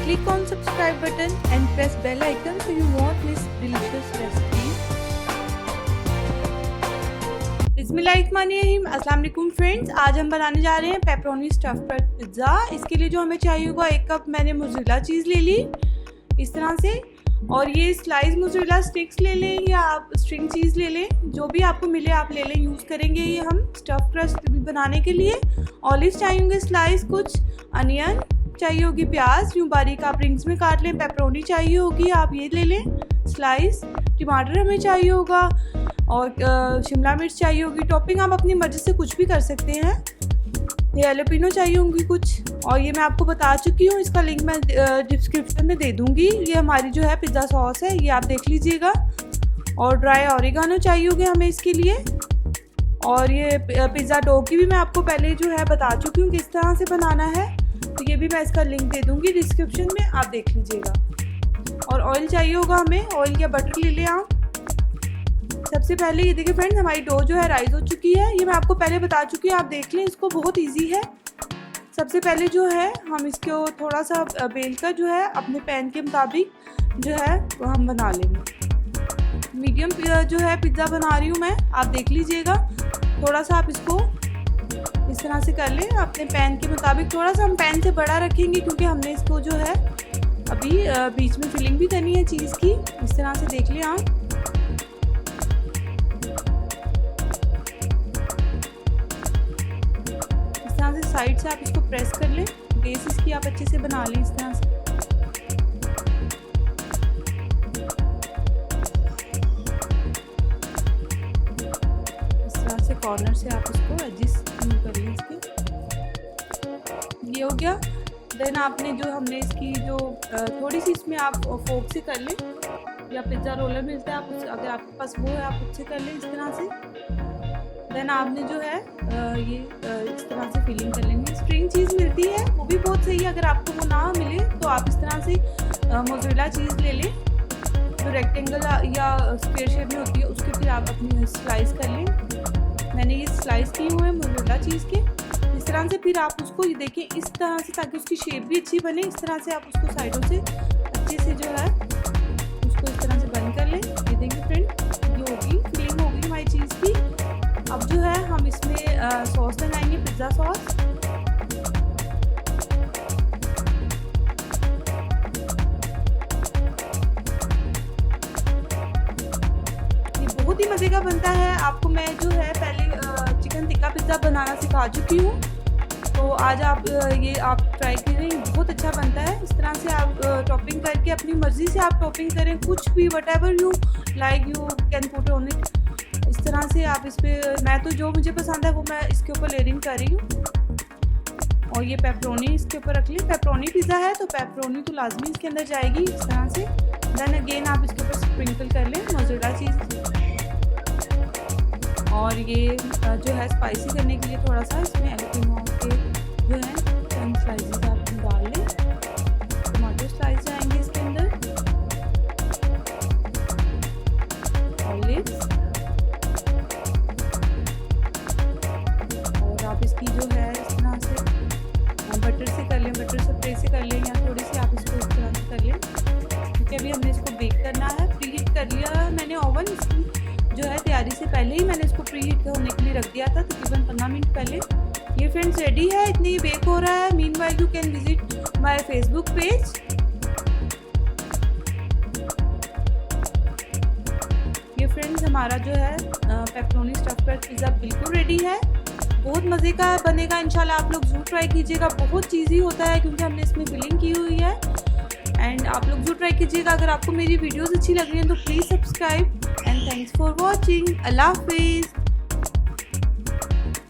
click on subscribe button and press bell icon so you won't miss delicious recipes. बिस्मिल्लाहिर्रहमानिर्रहीम। अस्सलाम वालेकुम friends, आज हम बनाने जा रहे हैं पेपरोनी स्टफ ब्रेड पिज़्ज़ा। इसके लिए जो हमें चाहिए होगा 1 कप मैंने मोज़रेला चीज़ ले ली इस तरह से, और ये स्लाइस मोज़रेला स्टिक्स ले लें या आप स्ट्रिंग चीज़ ले लें, जो भी आपको मिले आप ले लें। यूज़ करेंगे ये हम स्टफ क्रस्ट बनाने के लिए। ऑलिव्स चाहिए होंगे स्लाइस, कुछ अनियन चाहिए होगी, प्याज यूँ बारीक आप रिंग्स में काट लें। पेपरोनी चाहिए होगी, आप ये ले लें स्लाइस। टमाटर हमें चाहिए होगा और शिमला मिर्च चाहिए होगी। टॉपिंग आप अपनी मर्ज़ी से कुछ भी कर सकते हैं। ये जैलोपिनो चाहिए होंगी कुछ, और ये मैं आपको बता चुकी हूँ, इसका लिंक मैं डिस्क्रिप्शन में दे दूँगी। ये हमारी जो है पिज़्ज़ा सॉस है, ये आप देख लीजिएगा। और ड्राई ऑरिगानो चाहिए होंगे हमें इसके लिए। और ये पिज़्ज़ा डो की भी मैं आपको पहले जो है बता चुकी हूँ किस तरह से बनाना है, तो ये भी मैं इसका लिंक दे दूँगी डिस्क्रिप्शन में, आप देख लीजिएगा। और ऑयल चाहिए होगा हमें, ऑयल या बटर ले लें आप। सबसे पहले ये देखिए फ्रेंड्स, हमारी डो जो है राइज हो चुकी है। ये मैं आपको पहले बता चुकी हूँ, आप देख लें, इसको बहुत इजी है। सबसे पहले जो है हम इसको थोड़ा सा बेल कर जो है अपने पैन के मुताबिक जो है वो हम बना लेंगे। मीडियम जो है पिज़्ज़ा बना रही हूँ मैं, आप देख लीजिएगा। थोड़ा सा आप इसको इस तरह से कर लें अपने पैन के मुताबिक। थोड़ा सा हम पैन से बड़ा रखेंगे क्योंकि हमने इसको जो है अभी बीच में फिलिंग भी करनी है चीज़ की। इस तरह से देख लें आप। साइड से आप इसको प्रेस कर लें, बेस इसकी आप अच्छे से बना लें इस तरह से। इस तरह से कॉर्नर से आप इसको एडजस्ट कर लें इसके। ये हो गया। देन आपने जो हमने इसकी जो थोड़ी सी इसमें आप फोक से कर लें, या पिज़्ज़ा रोलर मिलता है, आप अगर आपके पास वो है आप उससे कर लें इस तरह से। देन आपने जो है ये इस तरह से फिलिंग कर लेंगे। स्ट्रिंग चीज़ मिलती है, वो भी बहुत सही है। अगर आपको वो ना मिले तो आप इस तरह से मोज़रेला चीज़ ले लें, जो रेक्टेंगल या स्क्वायर शेप में होती है, उसके फिर आप अपनी स्लाइस कर लें। मैंने ये स्लाइस की हुए हैं मोज़रेला चीज़ के। इस तरह से फिर आप उसको ये देखें इस तरह से, ताकि उसकी शेप भी अच्छी बने। इस तरह से आप उसको साइडों से अच्छे से जो है उसको इस तरह से बंद कर लें। ये देखिए फ्रेंड, ये होगी फिलिंग होगी हमारी चीज़ की। अब जो है हम इसमें सॉस बनाएंगे, पिज़्ज़ा सॉस। ये बहुत ही मज़े का बनता है। आपको मैं जो है पहले चिकन टिक्का पिज़्ज़ा बनाना सिखा चुकी हूँ, तो आज आप ये आप ट्राई करें, बहुत अच्छा बनता है। इस तरह से आप टॉपिंग करके अपनी मर्ज़ी से आप टॉपिंग करें, कुछ भी whatever you like you can put on it. इस तरह से आप इस पर, मैं तो जो मुझे पसंद है वो मैं इसके ऊपर लेयरिंग कर रही हूँ। और ये पेपरोनी इसके ऊपर रख ली। पेपरोनी पिज़्ज़ा है तो पेपरोनी तो लाजमी इसके अंदर जाएगी इस तरह से। देन अगेन आप इसके ऊपर स्प्रिंकल कर लें मोज़रेला चीज़। और ये जो है स्पाइसी करने के लिए थोड़ा सा इसमें जैलोपिनो के जो है स्लाइसेस आप डाल लें। टमाटो स्लाइस जाएंगे इसके अंदर, ऑलिव्स, इसकी जो है इस तरह से बटर से कर लें, बटर स्प्रे से कर लें, या थोड़ी सी आप इसको इस तरह से कर लें, क्योंकि अभी हमने इसको बेक करना है। प्री हीट कर लिया मैंने ओवन, इसकी जो है तैयारी से पहले ही मैंने इसको प्री हीट होने के लिए रख दिया था, तकरीबन 15 मिनट पहले। ये फ्रेंड्स रेडी है, इतनी ही बेक हो रहा है। Meanwhile you can visit my Facebook page. ये फ्रेंड्स हमारा जो है पेपरोनी स्टफ ब्रेड पिज़्ज़ा बिल्कुल रेडी है। बहुत मज़े का बनेगा इंशाल्लाह, आप लोग ज़रूर ट्राई कीजिएगा। बहुत चीज़ी होता है क्योंकि हमने इसमें फिलिंग की हुई है। एंड आप लोग ज़रूर ट्राई कीजिएगा। अगर आपको मेरी वीडियोस अच्छी लग रही हैं तो please subscribe and thanks for watching. अल्लाह हाफिज़।